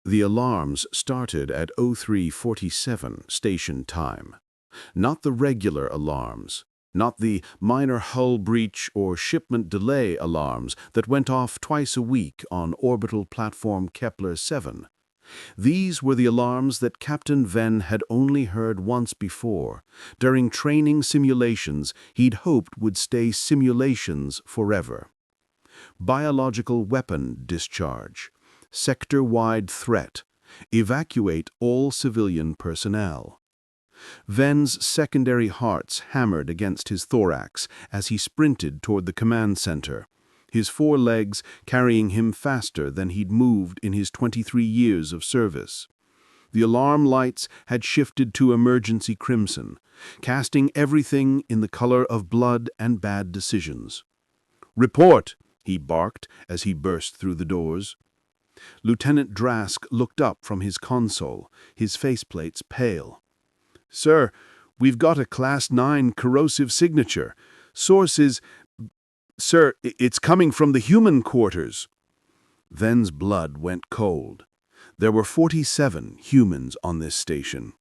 The alarms started at 03:47 station time. Not the regular alarms, not the minor hull breach or shipment delay alarms that went off twice a week on orbital platform Kepler-7. These were the alarms that Captain Venn had only heard once before, during training simulations he'd hoped would stay simulations forever. Biological weapon discharge. Sector-wide threat. Evacuate all civilian personnel. Venn's secondary hearts hammered against his thorax as he sprinted toward the command center, his 4 legs carrying him faster than he'd moved in his 23 years of service. The alarm lights had shifted to emergency crimson, casting everything in the color of blood and bad decisions. "Report!" he barked as he burst through the doors. Lieutenant Drask looked up from his console, his faceplates pale. "Sir, we've got a Class 9 corrosive signature. Source is... Sir, it's coming from the human quarters." Venn's blood went cold. There were 47 humans on this station.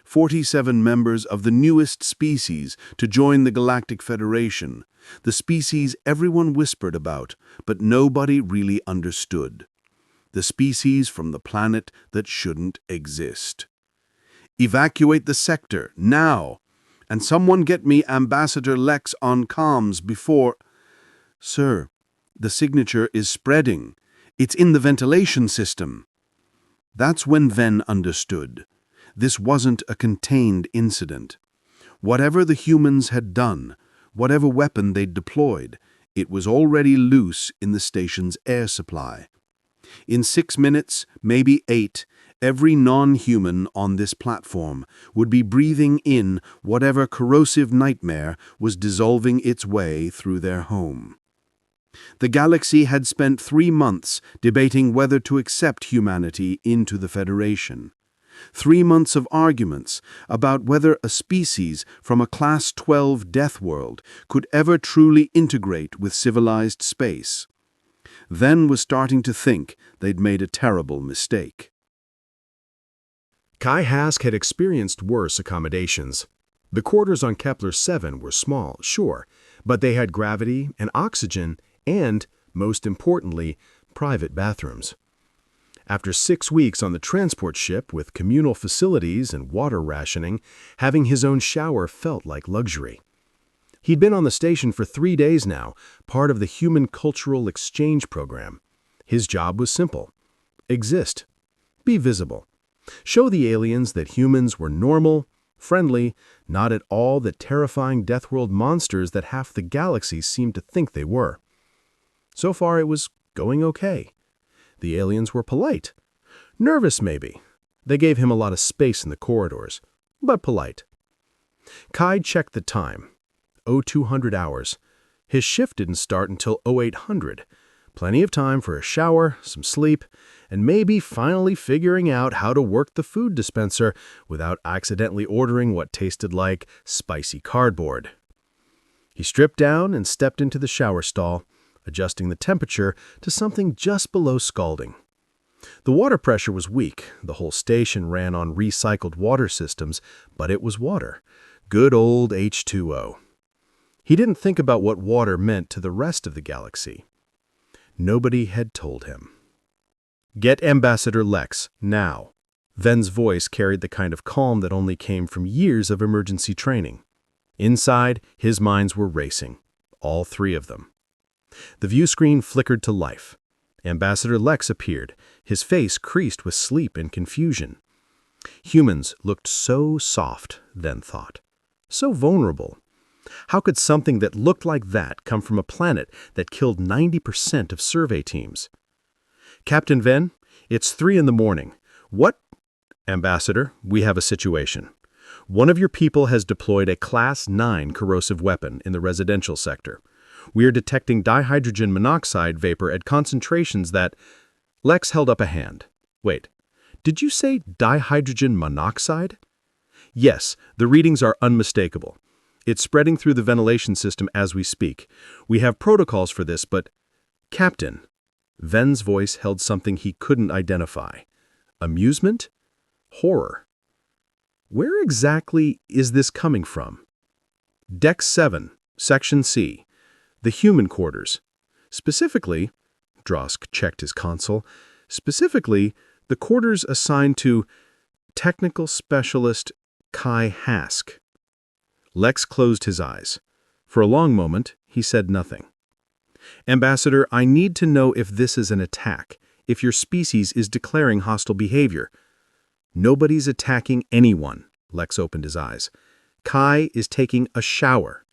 47 members of the newest species to join the Galactic Federation, the species everyone whispered about, but nobody really understood. The species from the planet that shouldn't exist. "Evacuate the sector, now! And someone get me Ambassador Lex on comms before—" "Sir, the signature is spreading. It's in the ventilation system." That's when Venn understood. This wasn't a contained incident. Whatever the humans had done, whatever weapon they'd deployed, it was already loose in the station's air supply. In 6 minutes, maybe 8, every non-human on this platform would be breathing in whatever corrosive nightmare was dissolving its way through their home. The galaxy had spent 3 months debating whether to accept humanity into the Federation. 3 months of arguments about whether a species from a Class 12 death world could ever truly integrate with civilized space. Venn was starting to think they'd made a terrible mistake. Kai Hask had experienced worse accommodations. The quarters on Kepler-7 were small, sure, but they had gravity and oxygen and, most importantly, private bathrooms. After 6 weeks on the transport ship with communal facilities and water rationing, having his own shower felt like luxury. He'd been on the station for 3 days now, part of the Human Cultural Exchange Program. His job was simple. Exist. Be visible. Show the aliens that humans were normal, friendly, not at all the terrifying deathworld monsters that half the galaxy seemed to think they were. So far it was going okay. The aliens were polite. Nervous, maybe. They gave him a lot of space in the corridors, but polite. Kai checked the time. 0200 hours. His shift didn't start until 0800. Plenty of time for a shower, some sleep, and maybe finally figuring out how to work the food dispenser without accidentally ordering what tasted like spicy cardboard. He stripped down and stepped into the shower stall, adjusting the temperature to something just below scalding. The water pressure was weak. The whole station ran on recycled water systems, but it was water. Good old H2O. He didn't think about what water meant to the rest of the galaxy. Nobody had told him. "Get Ambassador Lex, now." Venn's voice carried the kind of calm that only came from years of emergency training. Inside, his minds were racing. All 3 of them. The view screen flickered to life. Ambassador Lex appeared, his face creased with sleep and confusion. Humans looked so soft, Venn thought. So vulnerable. How could something that looked like that come from a planet that killed 90% of survey teams? "Captain Venn, it's 3 in the morning. What?" "Ambassador, we have a situation. One of your people has deployed a Class 9 corrosive weapon in the residential sector. We are detecting dihydrogen monoxide vapor at concentrations that—" Lex held up a hand. "Wait, did you say dihydrogen monoxide?" "Yes, the readings are unmistakable. It's spreading through the ventilation system as we speak. We have protocols for this, but—" "Captain." Venn's voice held something he couldn't identify. Amusement? Horror. Where exactly is this coming from? Deck 7, Section C. The human quarters. Specifically, Drosk checked his console, specifically, the quarters assigned to Technical Specialist Kai Hask. Lex closed his eyes. For a long moment, he said nothing. Ambassador, I need to know if this is an attack, if your species is declaring hostile behavior. Nobody's attacking anyone, Lex opened his eyes. Kai is taking a shower.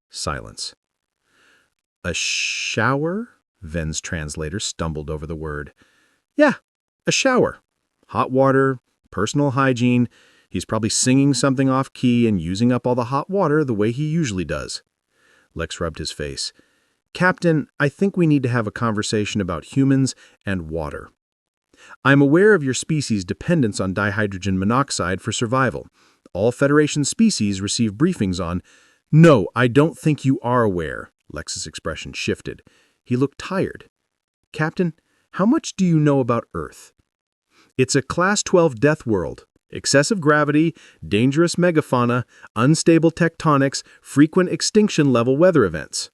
Silence. A shower? Venn's translator stumbled over the word. Yeah, a shower. Hot water, personal hygiene. He's probably singing something off-key and using up all the hot water the way he usually does. Lex rubbed his face. Captain, I think we need to have a conversation about humans and water. I'm aware of your species' dependence on dihydrogen monoxide for survival. All Federation species receive briefings on... No, I don't think you are aware. Lex's expression shifted. He looked tired. Captain, how much do you know about Earth? It's a Class 12 death world. Excessive gravity, dangerous megafauna, unstable tectonics, frequent extinction-level weather events.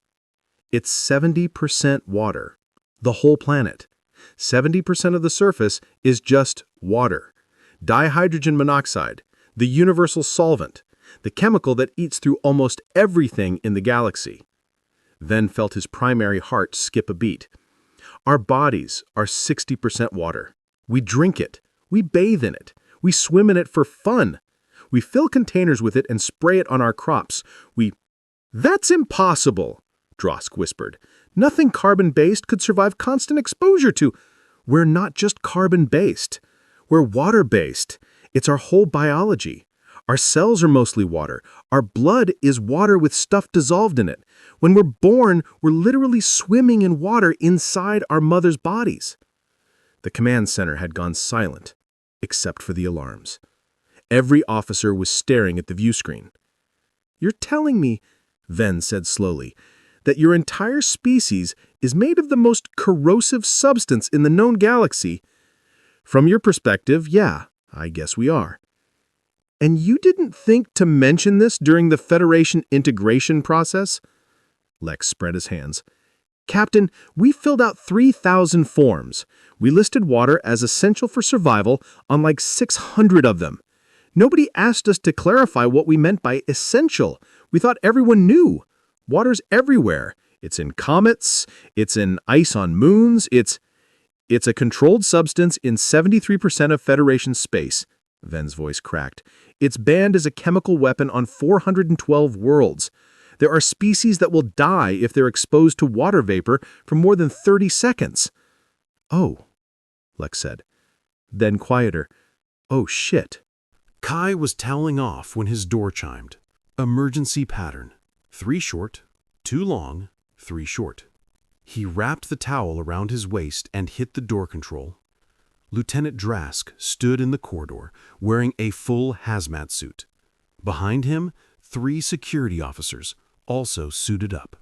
It's 70% water. The whole planet. 70% of the surface is just water. Dihydrogen monoxide, the universal solvent, the chemical that eats through almost everything in the galaxy. Venn felt his primary heart skip a beat. Our bodies are 60% water. We drink it. We bathe in it. We swim in it for fun. We fill containers with it and spray it on our crops. That's impossible, Drosk whispered. Nothing carbon-based could survive constant exposure to... We're not just carbon-based. We're water-based. It's our whole biology. Our cells are mostly water. Our blood is water with stuff dissolved in it. When we're born, we're literally swimming in water inside our mother's bodies. The command center had gone silent, except for the alarms. Every officer was staring at the view screen. You're telling me, Venn said slowly, that your entire species is made of the most corrosive substance in the known galaxy. From your perspective, yeah, I guess we are. And you didn't think to mention this during the Federation integration process? Lex spread his hands. Captain, we filled out 3,000 forms. We listed water as essential for survival on like 600 of them. Nobody asked us to clarify what we meant by essential. We thought everyone knew. Water's everywhere. It's in comets. It's in ice on moons. It's a controlled substance in 73% of Federation space. Venn's voice cracked. It's banned as a chemical weapon on 412 worlds. There are species that will die if they're exposed to water vapor for more than 30 seconds. Oh, Lex said. Then quieter. Oh, shit. Kai was toweling off when his door chimed. Emergency pattern. 3 short, 2 long, 3 short. He wrapped the towel around his waist and hit the door control. Lieutenant Drask stood in the corridor, wearing a full hazmat suit. Behind him, 3 security officers, also suited up.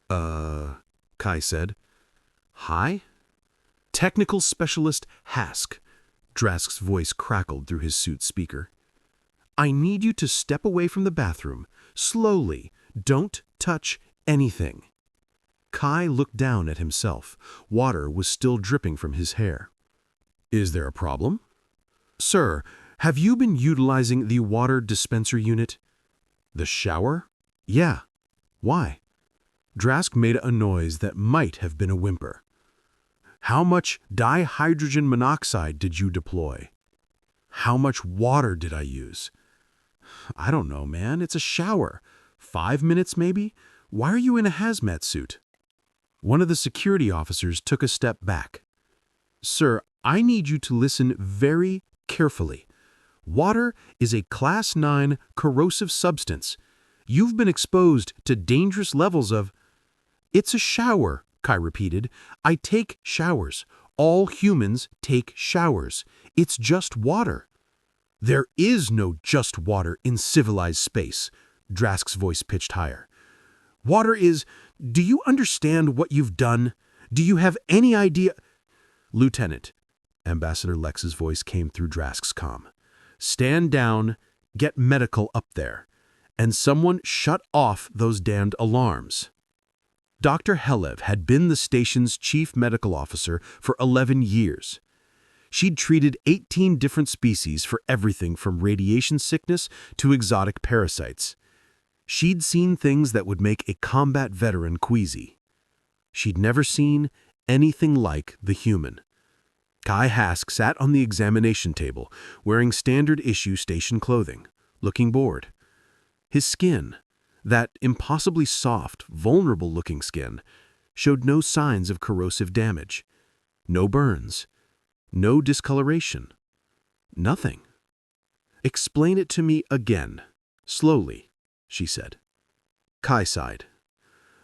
Kai said. Hi? Technical Specialist Hask. Drask's voice crackled through his suit speaker. I need you to step away from the bathroom. Slowly. Don't touch anything. Kai looked down at himself. Water was still dripping from his hair. Is there a problem? Sir, have you been utilizing the water dispenser unit? The shower? Yeah. Why? Drask made a noise that might have been a whimper. How much dihydrogen monoxide did you deploy? How much water did I use? I don't know, man. It's a shower. 5 minutes, maybe? Why are you in a hazmat suit? One of the security officers took a step back. Sir, I need you to listen very carefully. Water is a Class 9 corrosive substance. You've been exposed to dangerous levels of... It's a shower, Kai repeated. I take showers. All humans take showers. It's just water. There is no just water in civilized space. Drask's voice pitched higher. Water is... Do you understand what you've done? Do you have any idea... Lieutenant, Ambassador Lex's voice came through Drask's comm. "Stand down, get medical up there, and someone shut off those damned alarms." Dr. Helev had been the station's chief medical officer for 11 years. She'd treated 18 different species for everything from radiation sickness to exotic parasites. She'd seen things that would make a combat veteran queasy. She'd never seen anything like the human. Kai Hask sat on the examination table, wearing standard-issue station clothing, looking bored. His skin, that impossibly soft, vulnerable-looking skin, showed no signs of corrosive damage. No burns. No discoloration. Nothing. "Explain it to me again, slowly," she said. Kai sighed.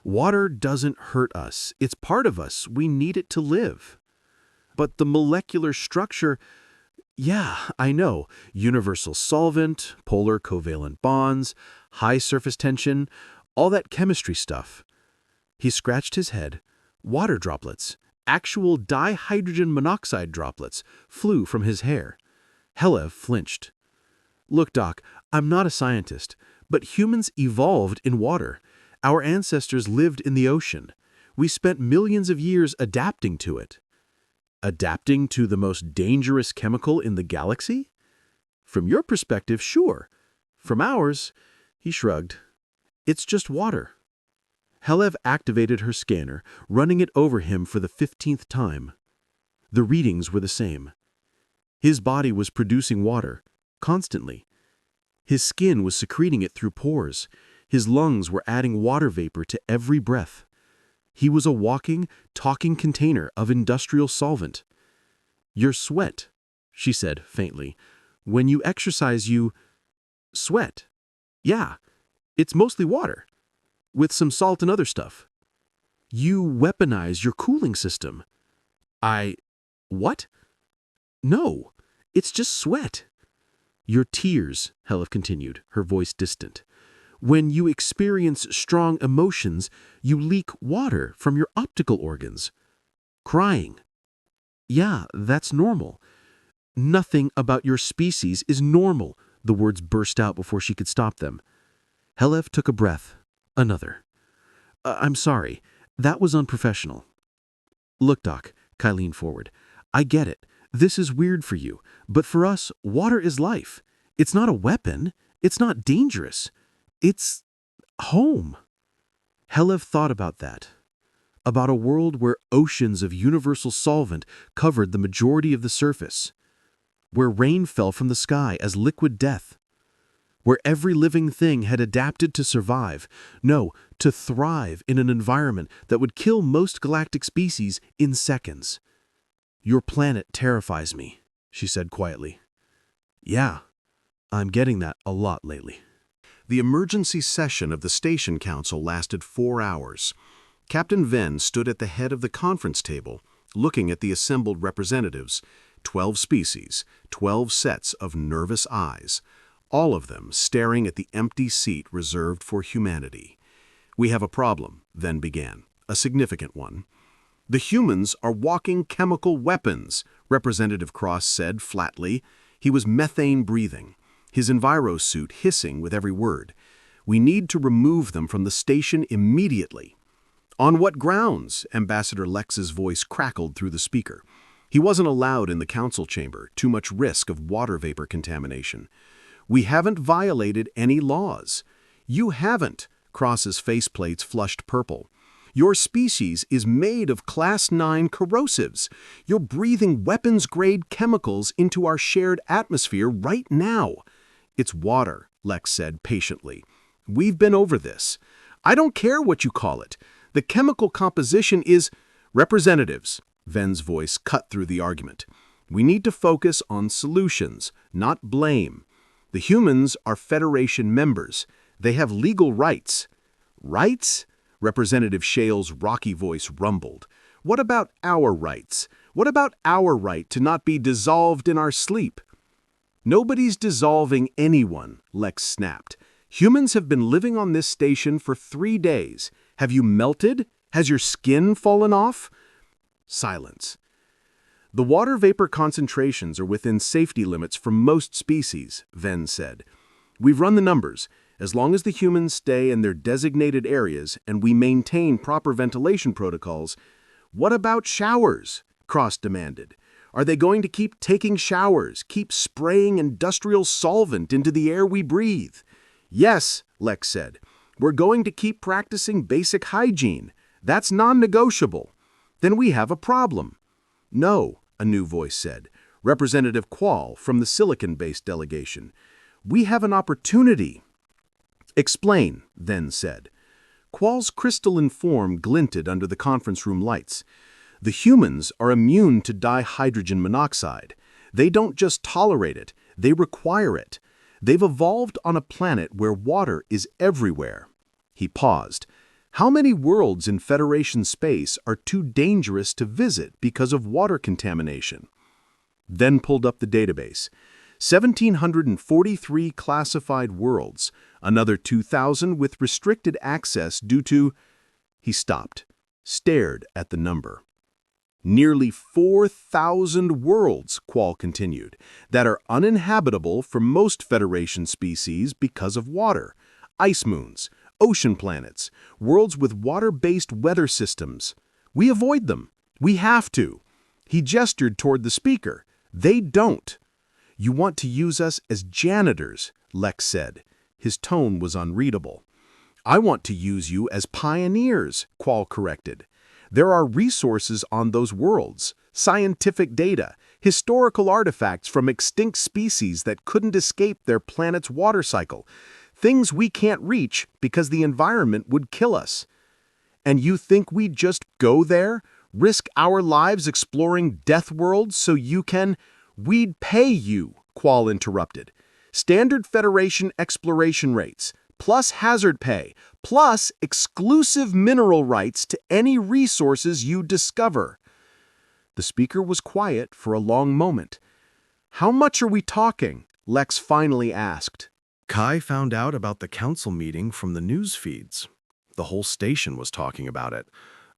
"Water doesn't hurt us. It's part of us. We need it to live. But the molecular structure, yeah, I know. Universal solvent, polar covalent bonds, high surface tension, all that chemistry stuff." He scratched his head. Water droplets, actual dihydrogen monoxide droplets, flew from his hair. Helev flinched. "Look, Doc, I'm not a scientist, but humans evolved in water. Our ancestors lived in the ocean. We spent millions of years adapting to it." "Adapting to the most dangerous chemical in the galaxy? From your perspective, sure. From ours," he shrugged, "it's just water." Helev activated her scanner, running it over him for the 15th time. The readings were the same. His body was producing water, constantly. His skin was secreting it through pores. His lungs were adding water vapor to every breath. He was a walking, talking container of industrial solvent. "Your sweat," she said faintly. "When you exercise, you sweat. Yeah, it's mostly water, with some salt and other stuff. You weaponize your cooling system." What? "No, it's just sweat." "Your tears," Helev continued, her voice distant. "When you experience strong emotions, you leak water from your optical organs. Crying. Yeah, that's normal." "Nothing about your species is normal," the words burst out before she could stop them. Helev took a breath. Another. I'm sorry. That was unprofessional." "Look, Doc," Kai leaned forward. "I get it. This is weird for you. But for us, water is life. It's not a weapon. It's not dangerous. It's home." Helev thought about that. About a world where oceans of universal solvent covered the majority of the surface. Where rain fell from the sky as liquid death. Where every living thing had adapted to survive, no, to thrive in an environment that would kill most galactic species in seconds. "Your planet terrifies me," she said quietly. "Yeah, I'm getting that a lot lately." The emergency session of the Station Council lasted 4 hours. Captain Venn stood at the head of the conference table, looking at the assembled representatives, 12 species, 12 sets of nervous eyes, all of them staring at the empty seat reserved for humanity. "We have a problem," Venn began, "a significant one." "The humans are walking chemical weapons," Representative Cross said flatly. He was methane-breathing, his envirosuit hissing with every word. "We need to remove them from the station immediately." "On what grounds?" Ambassador Lex's voice crackled through the speaker. He wasn't allowed in the council chamber, too much risk of water vapor contamination. "We haven't violated any laws." "You haven't," Cross's faceplates flushed purple. "Your species is made of Class 9 corrosives. You're breathing weapons-grade chemicals into our shared atmosphere right now." "It's water," Lex said patiently. "We've been over this. I don't care what you call it. The chemical composition is—" "Representatives," Venn's voice cut through the argument. "We need to focus on solutions, not blame. The humans are Federation members. They have legal rights." "Rights?" Representative Shale's rocky voice rumbled. "What about our rights? What about our right to not be dissolved in our sleep?" "Nobody's dissolving anyone," Lex snapped. "Humans have been living on this station for 3 days. Have you melted? Has your skin fallen off?" Silence. The water vapor concentrations are within safety limits for most species, Venn said. We've run the numbers. As long as the humans stay in their designated areas and we maintain proper ventilation protocols. What about showers? Cross demanded. Are they going to keep taking showers, keep spraying industrial solvent into the air we breathe? Yes, Lex said. We're going to keep practicing basic hygiene. That's non-negotiable. Then we have a problem. No, a new voice said. Representative Quall from the silicon-based delegation. We have an opportunity. Explain, Venn said. Quall's crystalline form glinted under the conference room lights. The humans are immune to dihydrogen monoxide. They don't just tolerate it, they require it. They've evolved on a planet where water is everywhere. He paused. How many worlds in Federation space are too dangerous to visit because of water contamination? Then pulled up the database. 1,743 classified worlds, another 2,000 with restricted access due to... He stopped, stared at the number. Nearly 4,000 worlds, Quall continued, that are uninhabitable for most Federation species because of water. Ice moons, ocean planets, worlds with water-based weather systems. We avoid them. We have to. He gestured toward the speaker. They don't. You want to use us as janitors, Lex said. His tone was unreadable. I want to use you as pioneers, Quall corrected. There are resources on those worlds, scientific data, historical artifacts from extinct species that couldn't escape their planet's water cycle, things we can't reach because the environment would kill us. And you think we'd just go there, risk our lives exploring death worlds so you can... We'd pay you, Quall interrupted. Standard Federation exploration rates, plus hazard pay, plus exclusive mineral rights to any resources you discover. The speaker was quiet for a long moment. How much are we talking? Lex finally asked. Kai found out about the council meeting from the news feeds. The whole station was talking about it.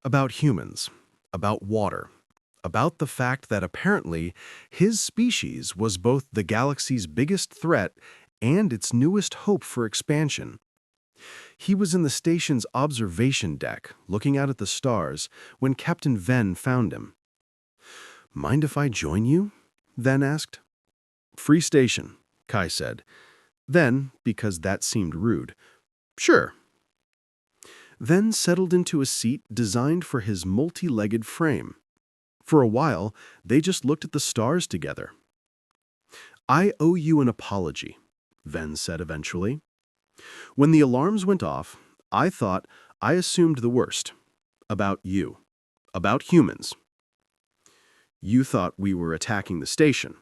About humans. About water. About the fact that apparently his species was both the galaxy's biggest threat and its newest hope for expansion. He was in the station's observation deck, looking out at the stars, when Captain Venn found him. "Mind if I join you?" Venn asked. "Free station," Kai said. Then, because that seemed rude, "Sure." Venn settled into a seat designed for his multi-legged frame. For a while, they just looked at the stars together. "I owe you an apology," Venn said eventually. "When the alarms went off, I thought I assumed the worst. About you. About humans. You thought we were attacking the station."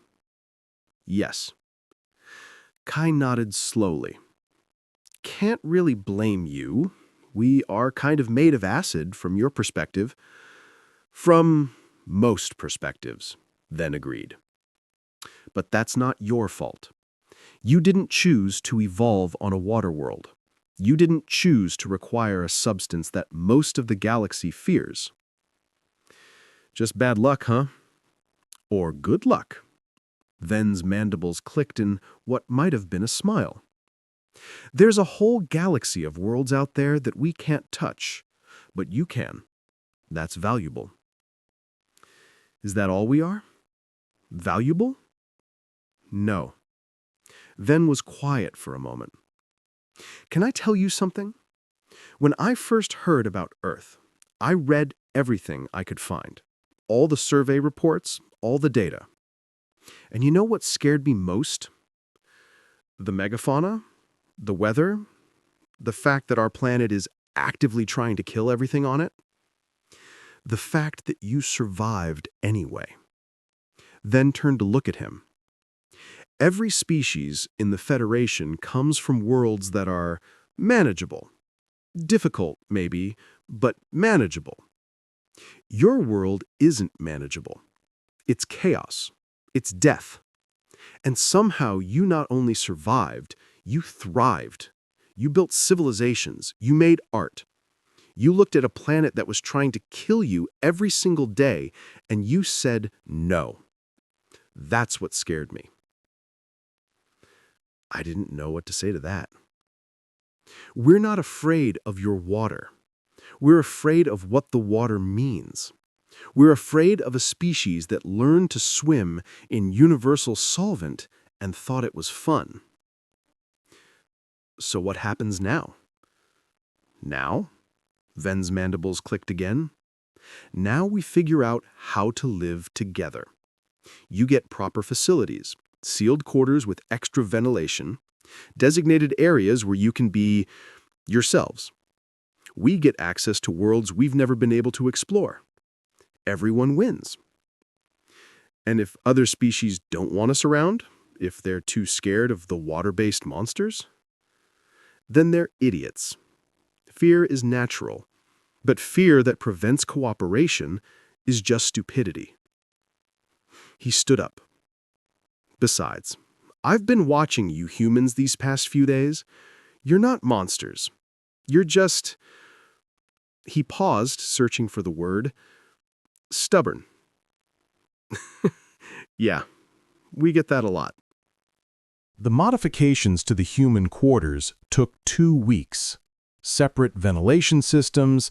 "Yes." Kai nodded slowly. "Can't really blame you. We are kind of made of acid from your perspective." "From most perspectives," Venn agreed. "But that's not your fault. You didn't choose to evolve on a water world. You didn't choose to require a substance that most of the galaxy fears." "Just bad luck, huh?" "Or good luck." Venn's mandibles clicked in what might have been a smile. "There's a whole galaxy of worlds out there that we can't touch, but you can. That's valuable." "Is that all we are? Valuable?" "No." Venn was quiet for a moment. "Can I tell you something? When I first heard about Earth, I read everything I could find. All the survey reports, all the data. And you know what scared me most? The megafauna, the weather, the fact that our planet is actively trying to kill everything on it. The fact that you survived anyway." Then turned to look at him. "Every species in the Federation comes from worlds that are manageable. Difficult, maybe, but manageable. Your world isn't manageable. It's chaos. It's death. And somehow you not only survived, you thrived. You built civilizations. You made art. You looked at a planet that was trying to kill you every single day, and you said no. That's what scared me. I didn't know what to say to that. We're not afraid of your water. We're afraid of what the water means. We're afraid of a species that learned to swim in universal solvent and thought it was fun. So what happens now? Now? Venn's mandibles clicked again. Now we figure out how to live together. You get proper facilities, sealed quarters with extra ventilation, designated areas where you can be yourselves. We get access to worlds we've never been able to explore. Everyone wins. And if other species don't want us around, if they're too scared of the water-based monsters, then they're idiots. Fear is natural, but fear that prevents cooperation is just stupidity. He stood up. Besides, I've been watching you humans these past few days. You're not monsters. You're just... He paused, searching for the word. Stubborn. Yeah, we get that a lot. The modifications to the human quarters took 2 weeks. Separate ventilation systems,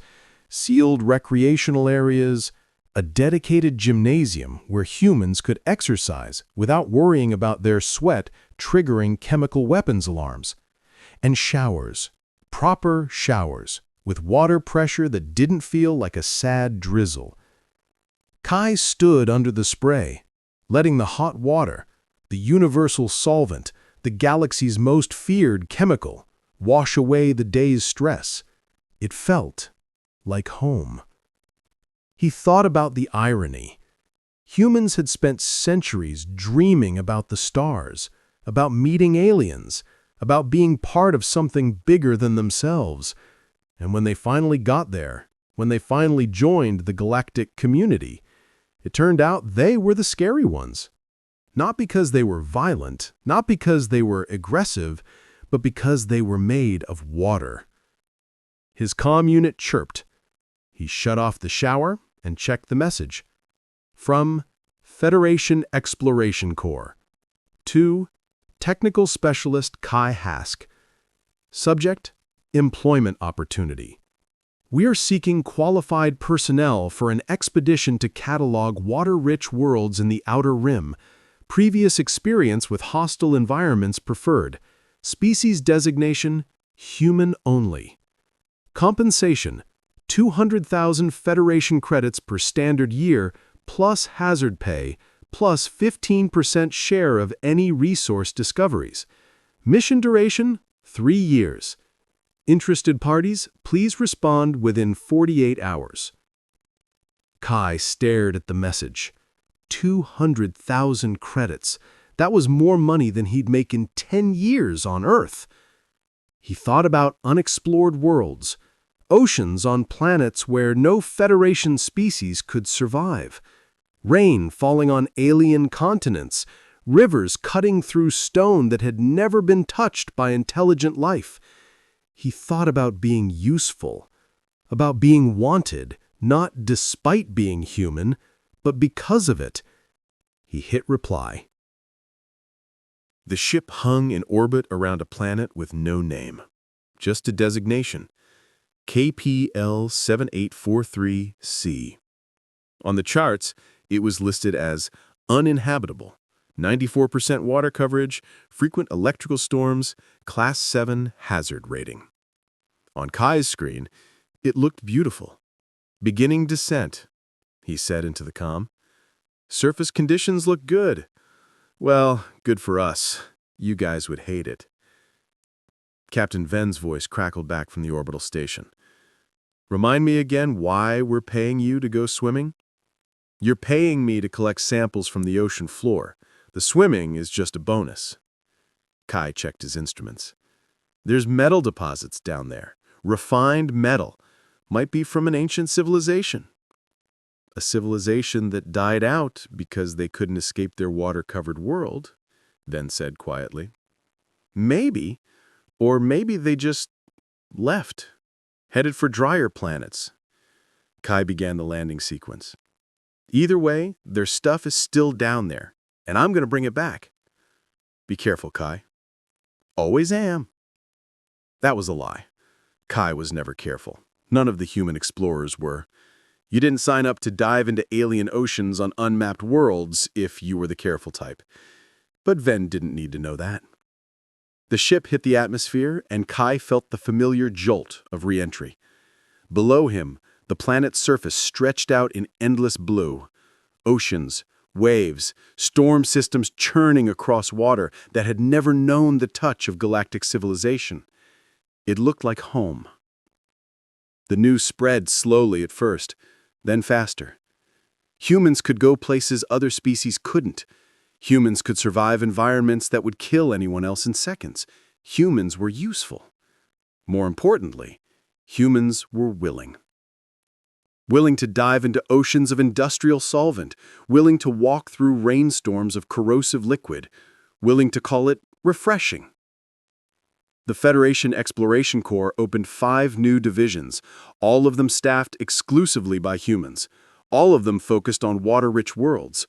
sealed recreational areas, a dedicated gymnasium where humans could exercise without worrying about their sweat triggering chemical weapons alarms, and showers, proper showers, with water pressure that didn't feel like a sad drizzle. Kai stood under the spray, letting the hot water, the universal solvent, the galaxy's most feared chemical, wash away the day's stress. It felt like home. He thought about the irony. Humans had spent centuries dreaming about the stars, about meeting aliens, about being part of something bigger than themselves. And when they finally got there, when they finally joined the galactic community, it turned out they were the scary ones. Not because they were violent, not because they were aggressive, but because they were made of water. His comm unit chirped. He shut off the shower and checked the message. From Federation Exploration Corps. To Technical Specialist Kai Hask. Subject: Employment opportunity. We are seeking qualified personnel for an expedition to catalog water-rich worlds in the Outer Rim. Previous experience with hostile environments preferred. Species designation: human only. Compensation: 200,000 Federation credits per standard year, plus hazard pay, plus 15% share of any resource discoveries. Mission duration: 3 years. Interested parties, please respond within 48 hours. Kai stared at the message. 200,000 credits. That was more money than he'd make in 10 years on Earth. He thought about unexplored worlds, oceans on planets where no Federation species could survive, rain falling on alien continents, rivers cutting through stone that had never been touched by intelligent life. He thought about being useful, about being wanted, not despite being human, but because of it. He hit reply. The ship hung in orbit around a planet with no name, just a designation, KPL7843C. On the charts, it was listed as uninhabitable, 94% water coverage, frequent electrical storms, Class 7 hazard rating. On Kai's screen, it looked beautiful. Beginning descent, he said into the comm. Surface conditions look good. Well, good for us. You guys would hate it. Captain Venn's voice crackled back from the orbital station. Remind me again why we're paying you to go swimming? You're paying me to collect samples from the ocean floor. The swimming is just a bonus. Kai checked his instruments. There's metal deposits down there. Refined metal. Might be from an ancient civilization. A civilization that died out because they couldn't escape their water-covered world, Venn said quietly. Maybe, or maybe they just left, headed for drier planets. Kai began the landing sequence. Either way, their stuff is still down there, and I'm going to bring it back. Be careful, Kai. Always am. That was a lie. Kai was never careful. None of the human explorers were. You didn't sign up to dive into alien oceans on unmapped worlds if you were the careful type. But Venn didn't need to know that. The ship hit the atmosphere, and Kai felt the familiar jolt of re-entry. Below him, the planet's surface stretched out in endless blue. Oceans, waves, storm systems churning across water that had never known the touch of galactic civilization. It looked like home. The news spread slowly at first, then faster. Humans could go places other species couldn't. Humans could survive environments that would kill anyone else in seconds. Humans were useful. More importantly, humans were willing. Willing to dive into oceans of industrial solvent, willing to walk through rainstorms of corrosive liquid, willing to call it refreshing. The Federation Exploration Corps opened 5 new divisions, all of them staffed exclusively by humans, all of them focused on water-rich worlds.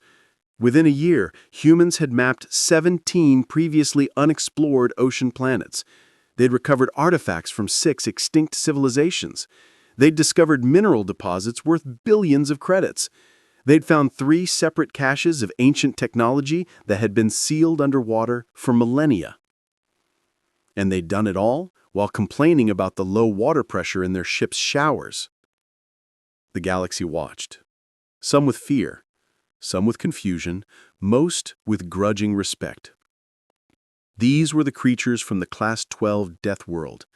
Within a year, humans had mapped 17 previously unexplored ocean planets. They'd recovered artifacts from 6 extinct civilizations. They'd discovered mineral deposits worth billions of credits. They'd found 3 separate caches of ancient technology that had been sealed underwater for millennia. And they'd done it all while complaining about the low water pressure in their ship's showers. The galaxy watched, some with fear, some with confusion, most with grudging respect. These were the creatures from the Class 12 Death World,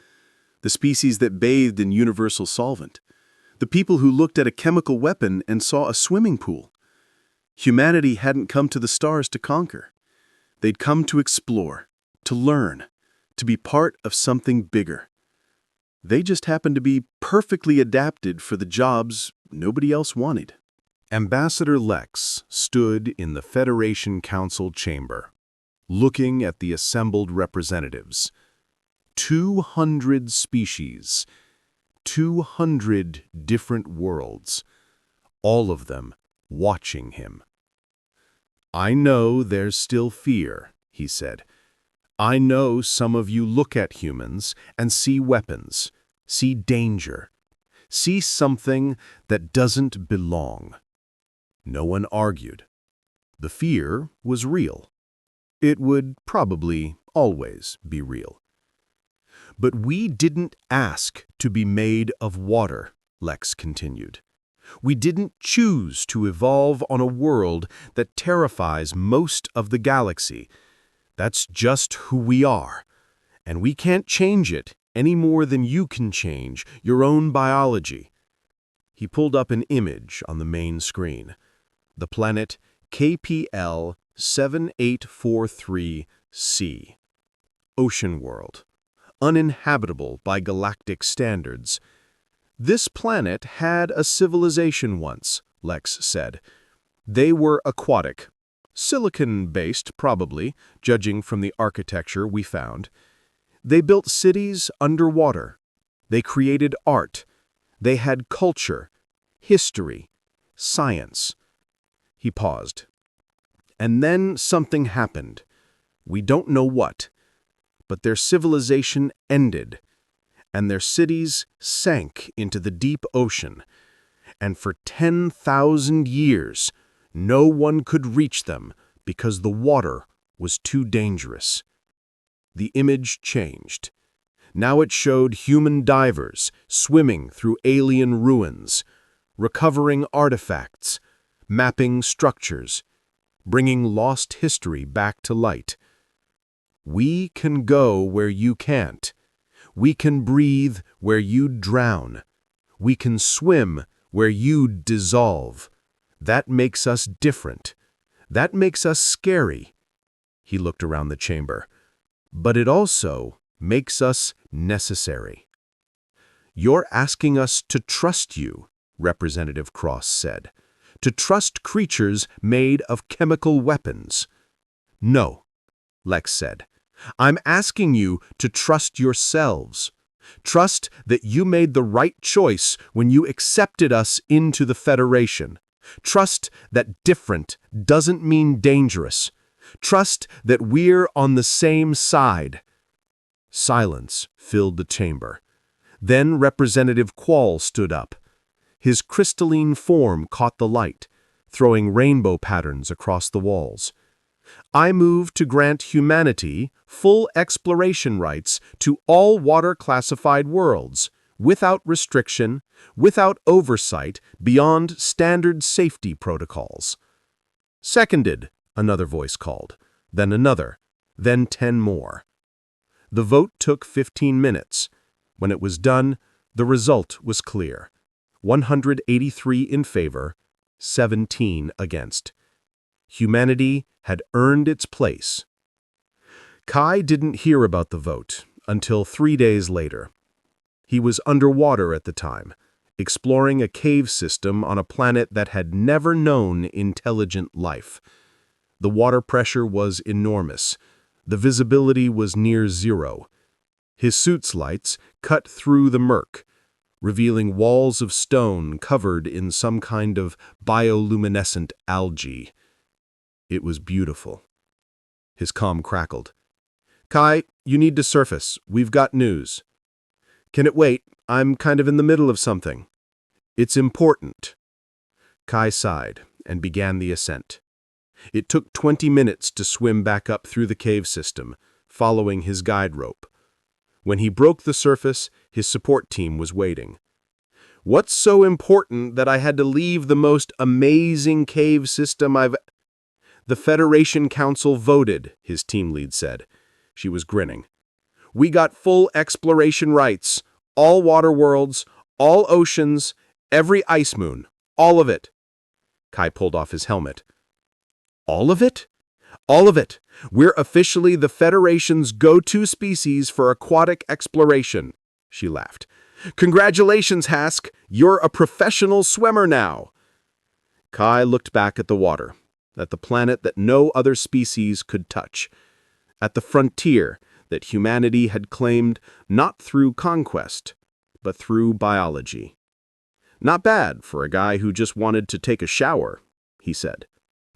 the species that bathed in universal solvent, the people who looked at a chemical weapon and saw a swimming pool. Humanity hadn't come to the stars to conquer. They'd come to explore, to learn, to be part of something bigger. They just happened to be perfectly adapted for the jobs nobody else wanted. Ambassador Lex stood in the Federation Council chamber, looking at the assembled representatives. 200 species, 200 different worlds, all of them watching him. "I know there's still fear," he said. "I know some of you look at humans and see weapons, see danger, see something that doesn't belong." No one argued. The fear was real. It would probably always be real. "But we didn't ask to be made of water," Lex continued. "We didn't choose to evolve on a world that terrifies most of the galaxy. That's just who we are, and we can't change it any more than you can change your own biology." He pulled up an image on the main screen. The planet KPL 7843c. Ocean world. Uninhabitable by galactic standards. "This planet had a civilization once," Lex said. "They were aquatic. Silicon-based, probably, judging from the architecture we found. They built cities underwater. They created art. They had culture, history, science." He paused. "And then something happened. We don't know what. But their civilization ended, and their cities sank into the deep ocean. And for 10,000 years, no one could reach them because the water was too dangerous." The image changed. Now it showed human divers swimming through alien ruins, recovering artifacts, mapping structures, bringing lost history back to light. "We can go where you can't. We can breathe where you'd drown. We can swim where you'd dissolve. That makes us different. That makes us scary." He looked around the chamber. "But it also makes us necessary." "You're asking us to trust you," Representative Cross said. "To trust creatures made of chemical weapons." "No," Lex said. "I'm asking you to trust yourselves, Trust that you made the right choice when you accepted us into the Federation. Trust that different doesn't mean dangerous. Trust that we're on the same side." Silence filled the chamber. Then Representative Quall stood up. His crystalline form caught the light, throwing rainbow patterns across the walls. "I move to grant humanity full exploration rights to all water-classified worlds, without restriction, without oversight, beyond standard safety protocols." "Seconded," another voice called, then another, then 10 more. The vote took 15 minutes. When it was done, the result was clear. 183 in favor, 17 against. Humanity had earned its place. Kai didn't hear about the vote until 3 days later. He was underwater at the time, exploring a cave system on a planet that had never known intelligent life. The water pressure was enormous. The visibility was near zero. His suit's lights cut through the murk, revealing walls of stone covered in some kind of bioluminescent algae. It was beautiful. His comm crackled. "Kai, you need to surface. We've got news." "Can it wait? I'm kind of in the middle of something." "It's important." Kai sighed and began the ascent. It took 20 minutes to swim back up through the cave system, following his guide rope. When he broke the surface, his support team was waiting. "What's so important that I had to leave the most amazing cave system I've—" "The Federation Council voted," his team lead said. She was grinning. "We got full exploration rights. All water worlds, all oceans, every ice moon. All of it." Kai pulled off his helmet. "All of it?" "All of it. We're officially the Federation's go-to species for aquatic exploration." She laughed. "Congratulations, Hask. You're a professional swimmer now." Kai looked back at the water, at the planet that no other species could touch, at the frontier that humanity had claimed not through conquest, but through biology. "Not bad for a guy who just wanted to take a shower," he said.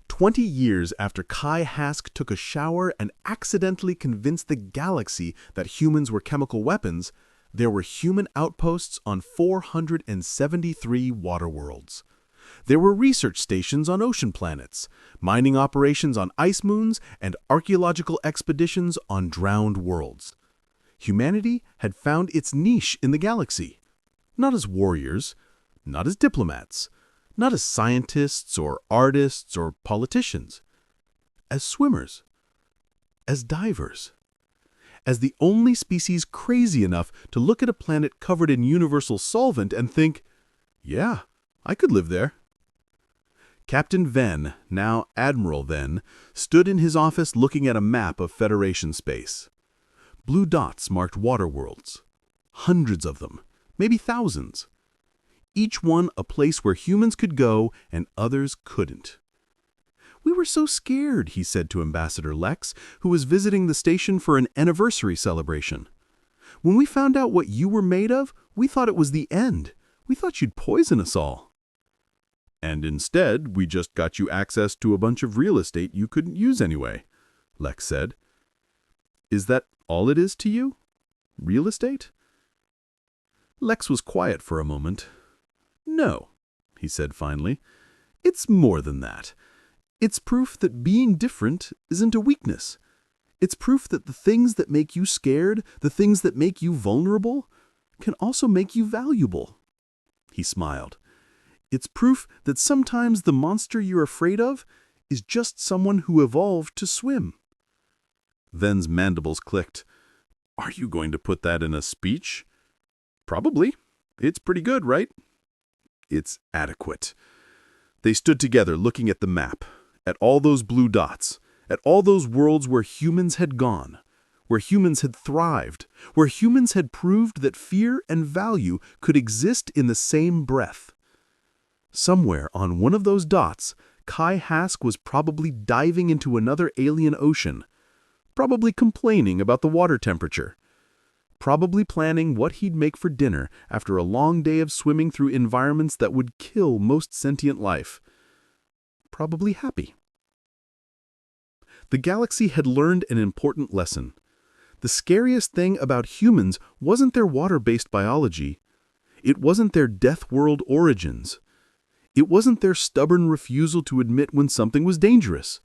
20 years after Kai Hask took a shower and accidentally convinced the galaxy that humans were chemical weapons, there were human outposts on 473 water worlds. There were research stations on ocean planets, mining operations on ice moons, and archaeological expeditions on drowned worlds. Humanity had found its niche in the galaxy, not as warriors, not as diplomats, not as scientists or artists or politicians, as swimmers, as divers, as the only species crazy enough to look at a planet covered in universal solvent and think, "Yeah, I could live there." Captain Venn, now Admiral Venn, stood in his office looking at a map of Federation space. Blue dots marked water worlds. Hundreds of them, maybe thousands. Each one a place where humans could go and others couldn't. "We were so scared," he said to Ambassador Lex, who was visiting the station for an anniversary celebration. "When we found out what you were made of, we thought it was the end. We thought you'd poison us all." "And instead, we just got you access to a bunch of real estate you couldn't use anyway," Lex said. "Is that all it is to you? Real estate?" Lex was quiet for a moment. "No," he said finally. "It's more than that. It's proof that being different isn't a weakness. It's proof that the things that make you scared, the things that make you vulnerable, can also make you valuable." He smiled. "It's proof that sometimes the monster you're afraid of is just someone who evolved to swim." Venn's mandibles clicked. "Are you going to put that in a speech?" "Probably. It's pretty good, right?" "It's adequate." They stood together looking at the map, at all those blue dots, at all those worlds where humans had gone, where humans had thrived, where humans had proved that fear and value could exist in the same breath. Somewhere on one of those dots, Kai Hask was probably diving into another alien ocean, probably complaining about the water temperature, probably planning what he'd make for dinner after a long day of swimming through environments that would kill most sentient life. Probably happy. The galaxy had learned an important lesson. The scariest thing about humans wasn't their water-based biology. It wasn't their death world origins. It wasn't their stubborn refusal to admit when something was dangerous.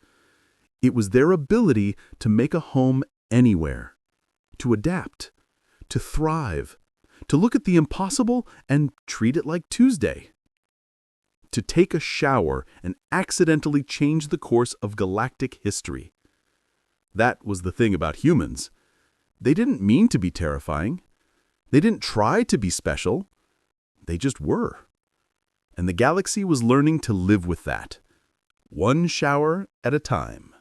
It was their ability to make a home anywhere, to adapt, to thrive, to look at the impossible and treat it like Tuesday. To take a shower and accidentally change the course of galactic history. That was the thing about humans. They didn't mean to be terrifying. They didn't try to be special. They just were. And the galaxy was learning to live with that, one shower at a time.